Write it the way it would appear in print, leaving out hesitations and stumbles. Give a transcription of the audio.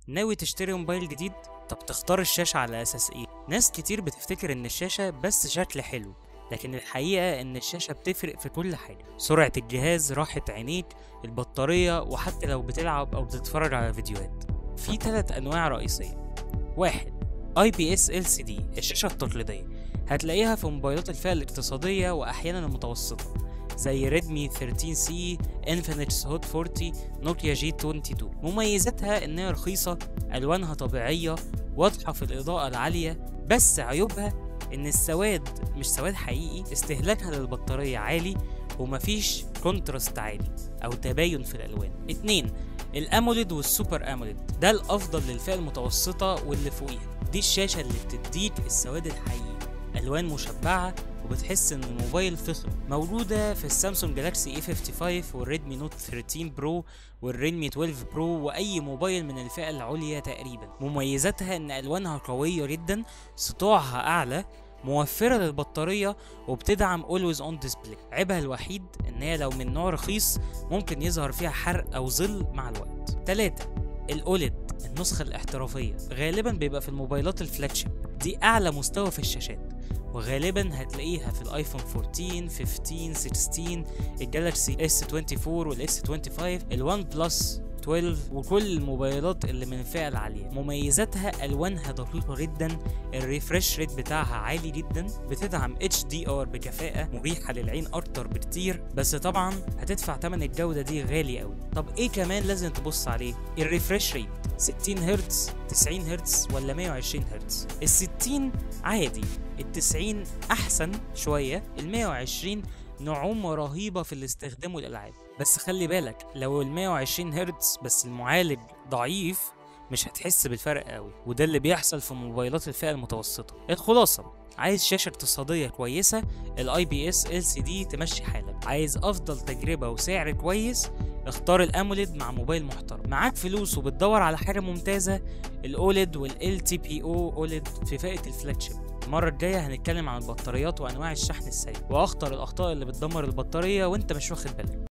ناوي تشتري موبايل جديد؟ طب تختار الشاشة على أساس إيه؟ ناس كتير بتفتكر إن الشاشة بس شكل حلو، لكن الحقيقة إن الشاشة بتفرق في كل حاجة: سرعة الجهاز، راحة عينيك، البطارية، وحتى لو بتلعب أو بتتفرج على فيديوهات. في 3 أنواع رئيسية. 1. IPS LCD، الشاشة التقليدية، هتلاقيها في موبايلات الفئة الاقتصادية وأحيانا المتوسطة زي ريدمي 13C، انفينكس هوت 40، نوكيا جي 22. مميزاتها إنها رخيصة، ألوانها طبيعية، واضحة في الإضاءة العالية، بس عيوبها إن السواد مش سواد حقيقي، استهلاكها للبطارية عالي، ومفيش كونتراست عالي أو تباين في الألوان. 2. الأموليد والسوبر أموليد، ده الأفضل للفئة المتوسطة واللي فوقيها. دي الشاشة اللي بتديك السواد الحقيقي، ألوان مشبعة، وبتحس إن الموبايل فخم. موجودة في السامسونج جالاكسي A55 والريدمي نوت 13 برو والريدمي 12 برو وأي موبايل من الفئة العليا تقريبا. مميزاتها إن ألوانها قوية جدا، سطوعها أعلى، موفرة للبطارية، وبتدعم Always On Display. عيبها الوحيد إن هي لو من نوع رخيص ممكن يظهر فيها حرق أو ظل مع الوقت. 3. الأوليد، النسخة الاحترافية، غالبا بيبقى في الموبايلات الفلاجشيب، دي أعلى مستوى في الشاشات، وغالبا هتلاقيها في الايفون 14 15 16، الجالكسي S24 والاس 25، الوان بلس 12، وكل الموبايلات اللي من الفئة العالية. مميزاتها ألوانها دقيقة جدا، الريفرش ريت بتاعها عالي جدا، بتدعم HDR بكفاءة مريحة للعين أكتر بكتير، بس طبعا هتدفع تمن الجودة دي غالي قوي. طب ايه كمان لازم تبص عليه؟ الريفرش ريت 60 هرتز، 90 هرتز، ولا 120 هرتز؟ ال60 عادي، ال90 أحسن شوية، ال120 نعومة رهيبة في الاستخدام والألعاب. بس خلي بالك، لو ال120 هرتز بس المعالج ضعيف مش هتحس بالفرق قوي، وده اللي بيحصل في موبايلات الفئة المتوسطة. الخلاصة: عايز شاشة اقتصادية كويسة، الاي بي اس LCD تمشي حالك. عايز افضل تجربة وسعر كويس، اختار الاموليد مع موبايل محترم. معاك فلوس وبتدور على حاجة ممتازة، الاوليد والLTPO اوليد في فئة الفلاجشيب. المرة الجاية هنتكلم عن البطاريات وانواع الشحن السريع، واخطر الاخطاء اللي بتدمر البطارية وانت مش واخد بالك.